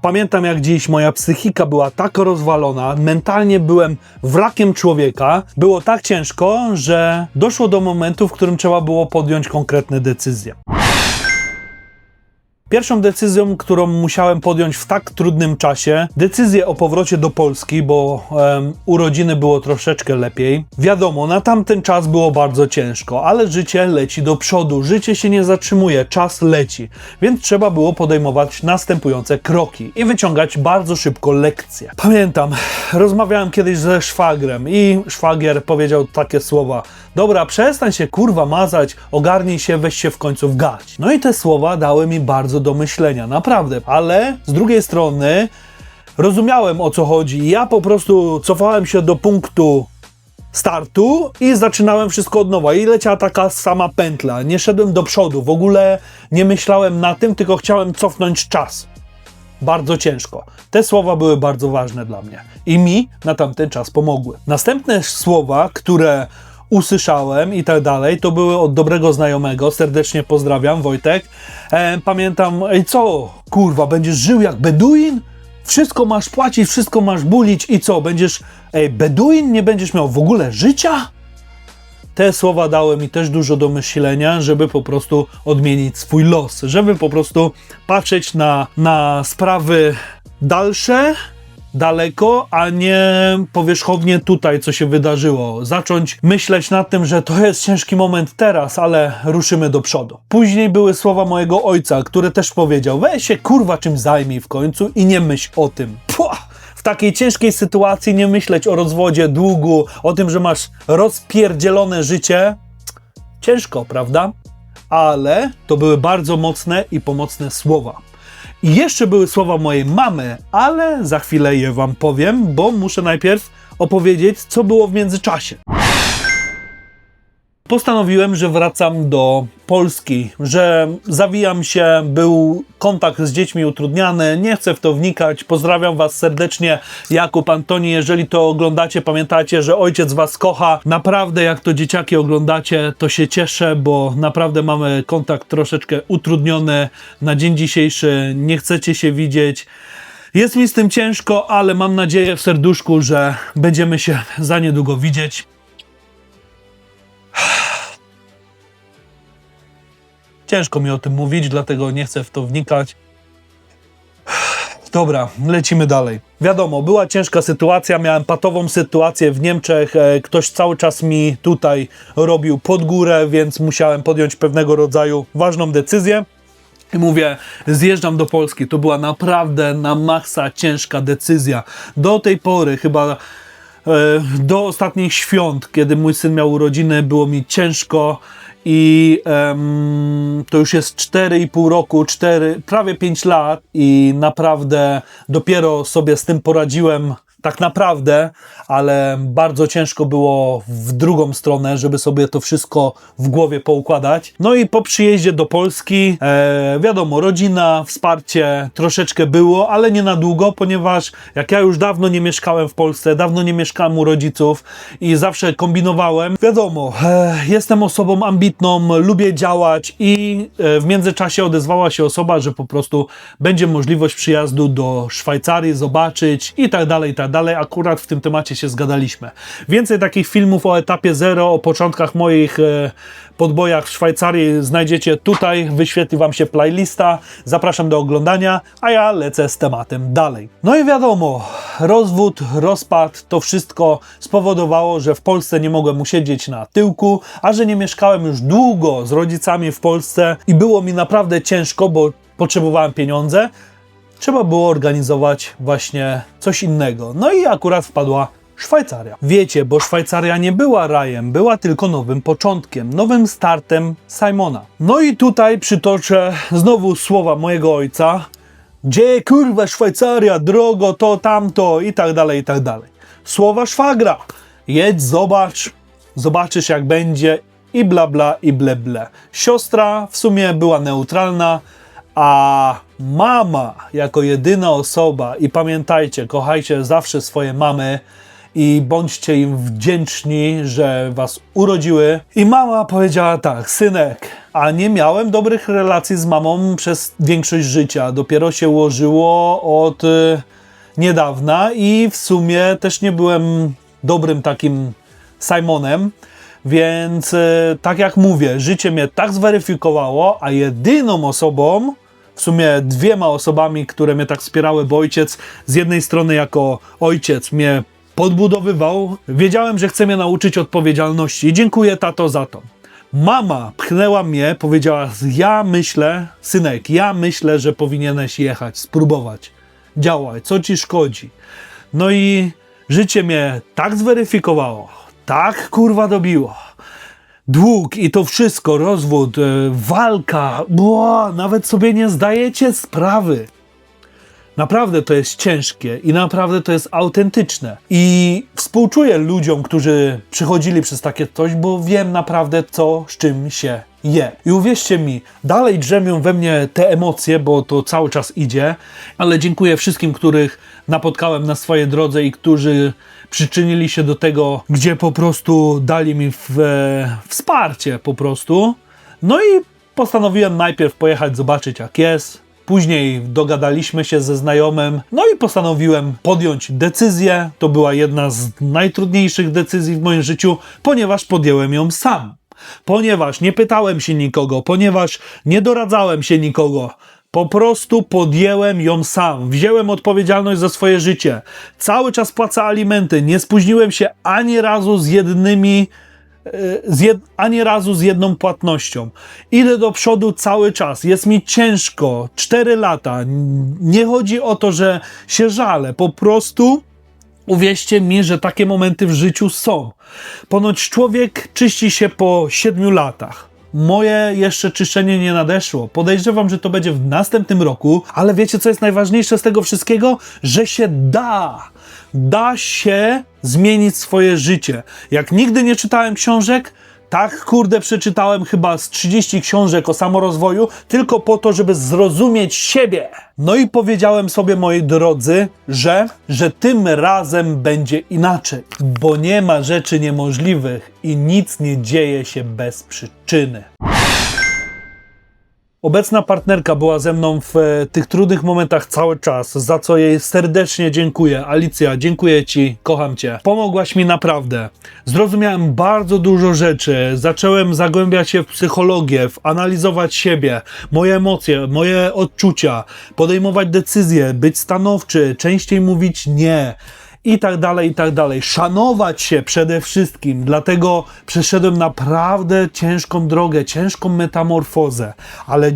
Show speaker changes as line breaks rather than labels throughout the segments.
Pamiętam jak dziś, moja psychika była tak rozwalona, mentalnie byłem wrakiem człowieka. Było tak ciężko, że doszło do momentu, w którym trzeba było podjąć konkretne decyzje. Pierwszą decyzją, którą musiałem podjąć w tak trudnym czasie, decyzję o powrocie do Polski, bo urodziny było troszeczkę lepiej. Wiadomo, na tamten czas było bardzo ciężko, ale życie leci do przodu, życie się nie zatrzymuje, czas leci, więc trzeba było podejmować następujące kroki i wyciągać bardzo szybko lekcje. Pamiętam, rozmawiałem kiedyś ze szwagrem i szwagier powiedział takie słowa: dobra, przestań się kurwa mazać, ogarnij się, weź się w końcu w garść. No i te słowa dały mi bardzo do myślenia, naprawdę, ale z drugiej strony rozumiałem, o co chodzi. Ja po prostu cofałem się do punktu startu i zaczynałem wszystko od nowa i leciała taka sama pętla. Nie szedłem do przodu, w ogóle nie myślałem na tym, tylko chciałem cofnąć czas. Bardzo ciężko. Te słowa były bardzo ważne dla mnie i mi na tamten czas pomogły. Następne słowa, które usłyszałem i tak dalej, to były od dobrego znajomego, serdecznie pozdrawiam, Wojtek. Pamiętam, co, kurwa, będziesz żył jak Beduin? Wszystko masz płacić, wszystko masz bulić i co, będziesz, Beduin? Nie będziesz miał w ogóle życia? Te słowa dały mi też dużo do myślenia, żeby po prostu odmienić swój los, żeby po prostu patrzeć na sprawy dalsze, daleko, a nie powierzchownie tutaj, co się wydarzyło. Zacząć myśleć nad tym, że to jest ciężki moment teraz, ale ruszymy do przodu. Później były słowa mojego ojca, który też powiedział: weź się kurwa czym zajmij w końcu i nie myśl o tym. W takiej ciężkiej sytuacji nie myśleć o rozwodzie, długu, o tym, że masz rozpierdzielone życie. Ciężko, prawda? Ale to były bardzo mocne i pomocne słowa. I jeszcze były słowa mojej mamy, ale za chwilę je wam powiem, bo muszę najpierw opowiedzieć, co było w międzyczasie. Postanowiłem, że wracam do Polski, że zawijam się, był kontakt z dziećmi utrudniany, nie chcę w to wnikać. Pozdrawiam was serdecznie, Jakub, Antoni, jeżeli to oglądacie, pamiętajcie, że ojciec was kocha. Naprawdę, jak to dzieciaki oglądacie, to się cieszę, bo naprawdę mamy kontakt troszeczkę utrudniony na dzień dzisiejszy, nie chcecie się widzieć. Jest mi z tym ciężko, ale mam nadzieję w serduszku, że będziemy się za niedługo widzieć. Ciężko mi o tym mówić, dlatego nie chcę w to wnikać. Dobra, lecimy dalej. Wiadomo, była ciężka sytuacja, miałem patową sytuację w Niemczech, ktoś cały czas mi tutaj robił pod górę, więc musiałem podjąć pewnego rodzaju ważną decyzję. I mówię, zjeżdżam do Polski. To była naprawdę na maksa ciężka decyzja. Do tej pory, chyba do ostatnich świąt, kiedy mój syn miał urodziny, było mi ciężko. I to już jest 4,5 roku, prawie 5 lat i naprawdę dopiero sobie z tym poradziłem tak naprawdę, ale bardzo ciężko było w drugą stronę, żeby sobie to wszystko w głowie poukładać. No i po przyjeździe do Polski, wiadomo, rodzina, wsparcie troszeczkę było, ale nie na długo, ponieważ jak ja już dawno nie mieszkałem w Polsce, dawno nie mieszkałem u rodziców i zawsze kombinowałem. Wiadomo, jestem osobą ambitną, lubię działać i w międzyczasie odezwała się osoba, że po prostu będzie możliwość przyjazdu do Szwajcarii, zobaczyć i tak dalej, i tak dalej. Akurat w tym temacie się zgadaliśmy. Więcej takich filmów o etapie 0, o początkach moich podbojach w Szwajcarii znajdziecie tutaj, wyświetli wam się playlista. Zapraszam do oglądania, a ja lecę z tematem dalej. No i wiadomo, rozwód, rozpad, to wszystko spowodowało, że w Polsce nie mogłem usiedzieć na tyłku, a że nie mieszkałem już długo z rodzicami w Polsce i było mi naprawdę ciężko, bo potrzebowałem pieniądze, trzeba było organizować właśnie coś innego. No i akurat wpadła Szwajcaria. Wiecie, bo Szwajcaria nie była rajem, była tylko nowym początkiem, nowym startem Simona. No i tutaj przytoczę znowu słowa mojego ojca. Gdzie kurwa Szwajcaria, drogo, to, tamto i tak dalej, i tak dalej. Słowa szwagra. Jedź, zobacz, zobaczysz jak będzie i bla bla i ble ble. Siostra w sumie była neutralna, a mama jako jedyna osoba, i pamiętajcie, kochajcie zawsze swoje mamy, i bądźcie im wdzięczni, że was urodziły. I mama powiedziała tak: synek, a nie miałem dobrych relacji z mamą przez większość życia. Dopiero się ułożyło od niedawna i w sumie też nie byłem dobrym takim Simonem, więc tak jak mówię, życie mnie tak zweryfikowało, a jedyną osobą, w sumie dwiema osobami, które mnie tak wspierały, bo ojciec z jednej strony jako ojciec mnie podbudowywał, wiedziałem, że chce mnie nauczyć odpowiedzialności i dziękuję, tato, za to. Mama pchnęła mnie, powiedziała: ja myślę, synek, ja myślę, że powinieneś jechać, spróbować, działaj, co ci szkodzi. No i życie mnie tak zweryfikowało, tak kurwa dobiło. Dług i to wszystko, rozwód, walka, nawet sobie nie zdajecie sprawy. Naprawdę to jest ciężkie i naprawdę to jest autentyczne. I współczuję ludziom, którzy przychodzili przez takie coś, bo wiem naprawdę, co z czym się je. I uwierzcie mi, dalej drzemią we mnie te emocje, bo to cały czas idzie, ale dziękuję wszystkim, których napotkałem na swojej drodze i którzy przyczynili się do tego, gdzie po prostu dali mi wsparcie po prostu. No i postanowiłem najpierw pojechać zobaczyć, jak jest. Później dogadaliśmy się ze znajomym, no i postanowiłem podjąć decyzję. To była jedna z najtrudniejszych decyzji w moim życiu, ponieważ podjąłem ją sam. Ponieważ nie pytałem się nikogo, ponieważ nie doradzałem się nikogo. Po prostu podjęłem ją sam. Wziąłem odpowiedzialność za swoje życie. Cały czas płacę alimenty. Nie spóźniłem się ani razu z jedną płatnością. Idę do przodu cały czas. Jest mi ciężko. 4 lata. Nie chodzi o to, że się żalę. Po prostu uwierzcie mi, że takie momenty w życiu są. Ponoć człowiek czyści się po 7 latach. Moje jeszcze czyszczenie nie nadeszło. Podejrzewam, że to będzie w następnym roku, ale wiecie, co jest najważniejsze z tego wszystkiego? Że się da. Da się zmienić swoje życie. Jak nigdy nie czytałem książek, tak kurde przeczytałem chyba z 30 książek o samorozwoju, tylko po to, żeby zrozumieć siebie. No i powiedziałem sobie, moi drodzy, że tym razem będzie inaczej, bo nie ma rzeczy niemożliwych i nic nie dzieje się bez przyczyny. Obecna partnerka była ze mną w tych trudnych momentach cały czas, za co jej serdecznie dziękuję. Alicja, dziękuję Ci, kocham Cię. Pomogłaś mi naprawdę. Zrozumiałem bardzo dużo rzeczy, zacząłem zagłębiać się w psychologię, analizować siebie, moje emocje, moje odczucia, podejmować decyzje, być stanowczy, częściej mówić nie. I tak dalej, szanować się przede wszystkim, dlatego przeszedłem naprawdę ciężką drogę, ciężką metamorfozę, ale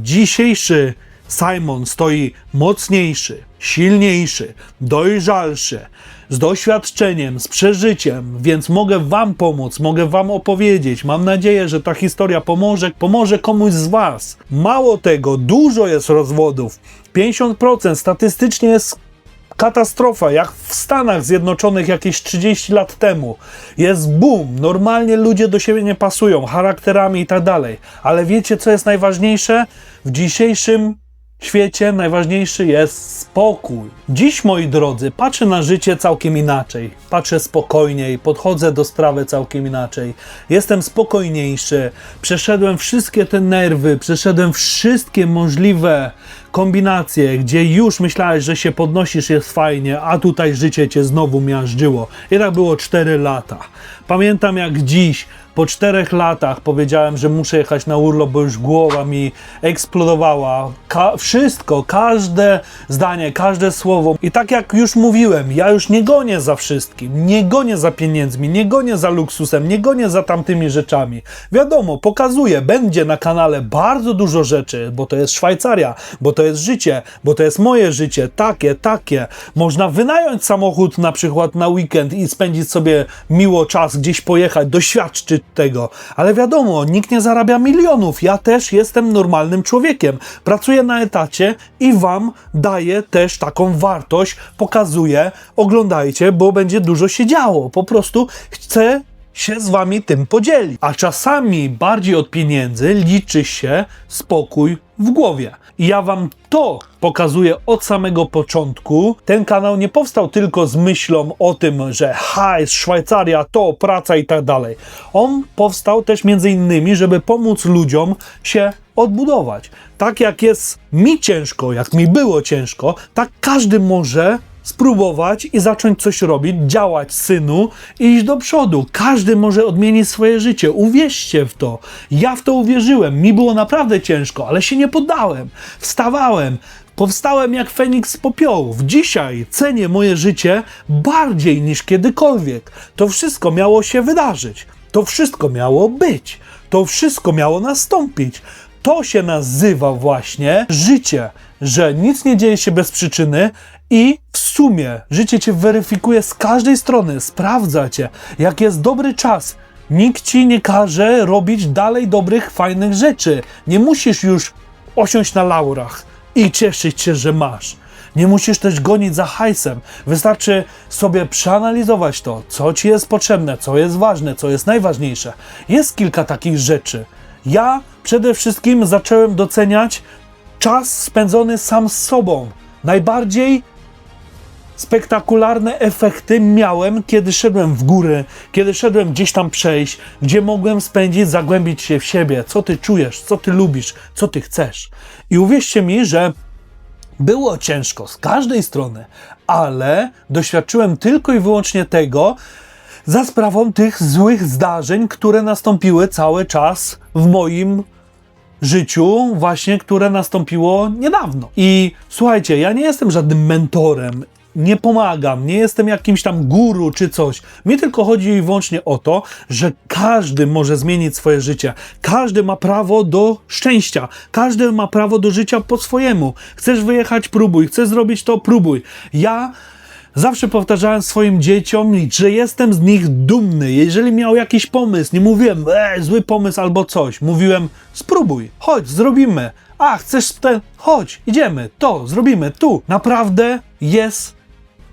dzisiejszy Simon stoi mocniejszy, silniejszy, dojrzalszy, z doświadczeniem, z przeżyciem, więc mogę Wam pomóc, mogę Wam opowiedzieć. Mam nadzieję, że ta historia pomoże komuś z Was. Mało tego, dużo jest rozwodów, 50% statystycznie jest katastrofa, jak w Stanach Zjednoczonych jakieś 30 lat temu. Jest boom, normalnie ludzie do siebie nie pasują, charakterami i tak dalej. Ale wiecie, co jest najważniejsze? W dzisiejszym świecie najważniejszy jest spokój. Dziś, moi drodzy, patrzę na życie całkiem inaczej. Patrzę spokojniej, podchodzę do sprawy całkiem inaczej. Jestem spokojniejszy. Przeszedłem wszystkie te nerwy, przeszedłem wszystkie możliwe kombinacje, gdzie już myślałeś, że się podnosisz, jest fajnie, a tutaj życie cię znowu miażdżyło. I tak było 4 lata. Pamiętam, jak dziś, po 4 latach powiedziałem, że muszę jechać na urlop, bo już głowa mi eksplodowała. Wszystko, każde zdanie, każde słowo. I tak jak już mówiłem, ja już nie gonię za wszystkim, nie gonię za pieniędzmi, nie gonię za luksusem, nie gonię za tamtymi rzeczami. Wiadomo, pokazuję, będzie na kanale bardzo dużo rzeczy, bo to jest Szwajcaria, bo to jest życie, bo to jest moje życie, takie. Można wynająć samochód na przykład na weekend i spędzić sobie miło czas, gdzieś pojechać, doświadczyć tego. Ale wiadomo, nikt nie zarabia milionów. Ja też jestem normalnym człowiekiem. Pracuję na etacie i Wam daję też taką wartość, pokazuję, oglądajcie, bo będzie dużo się działo. Po prostu chcę się z Wami tym podzielić. A czasami bardziej od pieniędzy liczy się spokój w głowie. I ja wam to pokazuję od samego początku. Ten kanał nie powstał tylko z myślą o tym, że hajs, Szwajcaria, to, praca i tak dalej. On powstał też między innymi, żeby pomóc ludziom się odbudować. Tak jak jest mi ciężko, jak mi było ciężko, tak każdy może spróbować i zacząć coś robić, działać, synu, i iść do przodu. Każdy może odmienić swoje życie. Uwierzcie w to. Ja w to uwierzyłem. Mi było naprawdę ciężko, ale się nie poddałem. Wstawałem. Powstałem jak Feniks z popiołów. Dzisiaj cenię moje życie bardziej niż kiedykolwiek. To wszystko miało się wydarzyć. To wszystko miało być. To wszystko miało nastąpić. To się nazywa właśnie życie, że nic nie dzieje się bez przyczyny i w sumie życie cię weryfikuje z każdej strony, sprawdza cię, jak jest dobry czas. Nikt ci nie każe robić dalej dobrych, fajnych rzeczy. Nie musisz już osiąść na laurach i cieszyć się, że masz. Nie musisz też gonić za hajsem. Wystarczy sobie przeanalizować to, co ci jest potrzebne, co jest ważne, co jest najważniejsze. Jest kilka takich rzeczy. Ja przede wszystkim zacząłem doceniać czas spędzony sam z sobą. Najbardziej spektakularne efekty miałem, kiedy szedłem w górę, kiedy szedłem gdzieś tam przejść, gdzie mogłem spędzić, zagłębić się w siebie, co ty czujesz, co ty lubisz, co ty chcesz. I uwierzcie mi, że było ciężko z każdej strony, ale doświadczyłem tylko i wyłącznie tego za sprawą tych złych zdarzeń, które nastąpiły cały czas w moim życiu, właśnie które nastąpiło niedawno. I słuchajcie, ja nie jestem żadnym mentorem, nie pomagam, nie jestem jakimś tam guru czy coś. Mi tylko chodzi i wyłącznie o to, że każdy może zmienić swoje życie. Każdy ma prawo do szczęścia. Każdy ma prawo do życia po swojemu. Chcesz wyjechać? Próbuj. Chcesz zrobić to? Próbuj. Ja zawsze powtarzałem swoim dzieciom, że jestem z nich dumny. Jeżeli miał jakiś pomysł, nie mówiłem, zły pomysł albo coś. Mówiłem, spróbuj, chodź, zrobimy. A, chcesz ten? Chodź, idziemy, to, zrobimy, tu. Naprawdę jest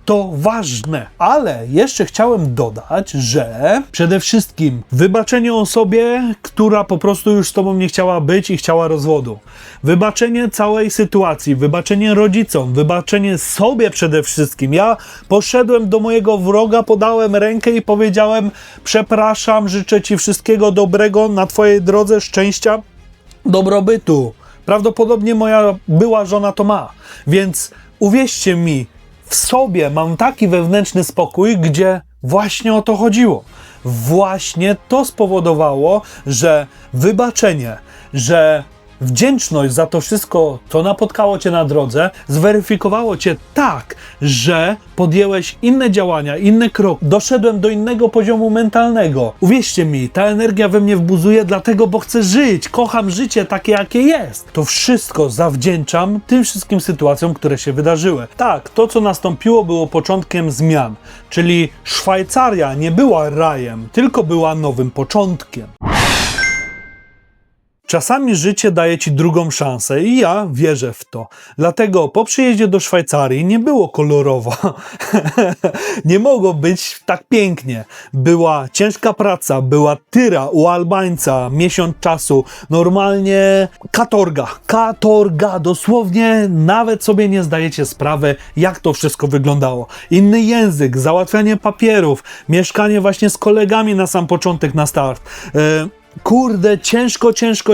to ważne. Ale jeszcze chciałem dodać, że przede wszystkim wybaczenie osobie, która po prostu już z tobą nie chciała być i chciała rozwodu. Wybaczenie całej sytuacji, wybaczenie rodzicom, wybaczenie sobie przede wszystkim. Ja poszedłem do mojego wroga, podałem rękę i powiedziałem: przepraszam, życzę ci wszystkiego dobrego na twojej drodze, szczęścia, dobrobytu. Prawdopodobnie moja była żona to ma. Więc uwierzcie mi, w sobie mam taki wewnętrzny spokój, gdzie właśnie o to chodziło. Właśnie to spowodowało, że wybaczenie, że wdzięczność za to wszystko, co napotkało cię na drodze, zweryfikowało cię tak, że podjęłeś inne działania, inny krok. Doszedłem do innego poziomu mentalnego. Uwierzcie mi, ta energia we mnie wbuzuje dlatego, bo chcę żyć. Kocham życie takie, jakie jest. To wszystko zawdzięczam tym wszystkim sytuacjom, które się wydarzyły. Tak, to, co nastąpiło, było początkiem zmian. Czyli Szwajcaria nie była rajem, tylko była nowym początkiem. Czasami życie daje ci drugą szansę i ja wierzę w to. Dlatego po przyjeździe do Szwajcarii nie było kolorowo. Nie mogło być tak pięknie. Była ciężka praca, była tyra u Albańca, miesiąc czasu. Normalnie katorga. Dosłownie nawet sobie nie zdajecie sprawy, jak to wszystko wyglądało. Inny język, załatwianie papierów, mieszkanie właśnie z kolegami na sam początek, na start. Kurde,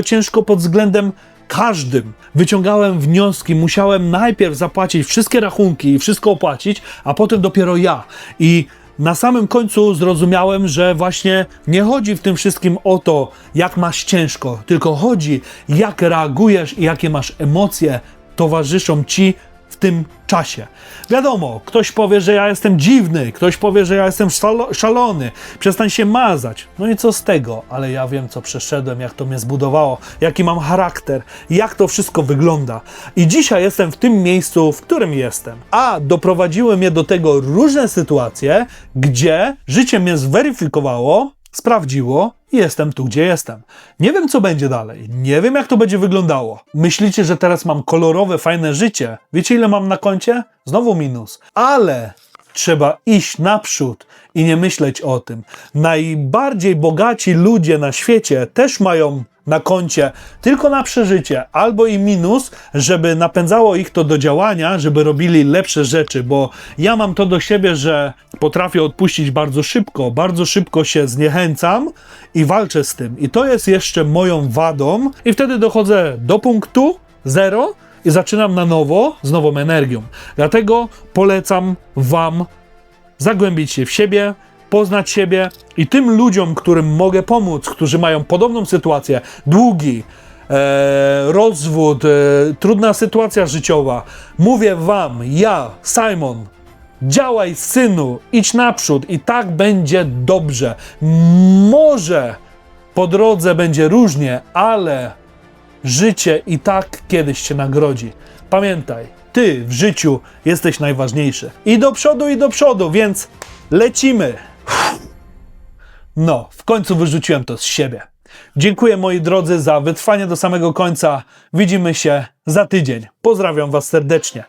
ciężko pod względem każdym. Wyciągałem wnioski, musiałem najpierw zapłacić wszystkie rachunki i wszystko opłacić, a potem dopiero ja. I na samym końcu zrozumiałem, że właśnie nie chodzi w tym wszystkim o to, jak masz ciężko, tylko chodzi, jak reagujesz i jakie masz emocje towarzyszą ci w tym czasie. Wiadomo, ktoś powie, że ja jestem dziwny, ktoś powie, że ja jestem szalony, przestań się mazać. No i co z tego? Ale ja wiem, co przeszedłem, jak to mnie zbudowało, jaki mam charakter, jak to wszystko wygląda. I dzisiaj jestem w tym miejscu, w którym jestem. A doprowadziły mnie do tego różne sytuacje, gdzie życie mnie zweryfikowało, sprawdziło i jestem tu, gdzie jestem. Nie wiem, co będzie dalej. Nie wiem, jak to będzie wyglądało. Myślicie, że teraz mam kolorowe, fajne życie? Wiecie, ile mam na koncie? Znowu minus. Ale trzeba iść naprzód i nie myśleć o tym. Najbardziej bogaci ludzie na świecie też mają na koncie tylko na przeżycie, albo i minus, żeby napędzało ich to do działania, żeby robili lepsze rzeczy, bo ja mam to do siebie, że potrafię odpuścić bardzo szybko się zniechęcam i walczę z tym. I to jest jeszcze moją wadą i wtedy dochodzę do punktu 0 i zaczynam na nowo, z nową energią. Dlatego polecam wam zagłębić się w siebie, poznać siebie i tym ludziom, którym mogę pomóc, którzy mają podobną sytuację, długi, rozwód, trudna sytuacja życiowa. Mówię wam, ja, Simon, działaj, synu, idź naprzód i tak będzie dobrze. Może po drodze będzie różnie, ale życie i tak kiedyś cię nagrodzi. Pamiętaj, ty w życiu jesteś najważniejszy. I do przodu, więc lecimy. No, w końcu wyrzuciłem to z siebie. Dziękuję, moi drodzy, za wytrwanie do samego końca. Widzimy się za tydzień. Pozdrawiam was serdecznie.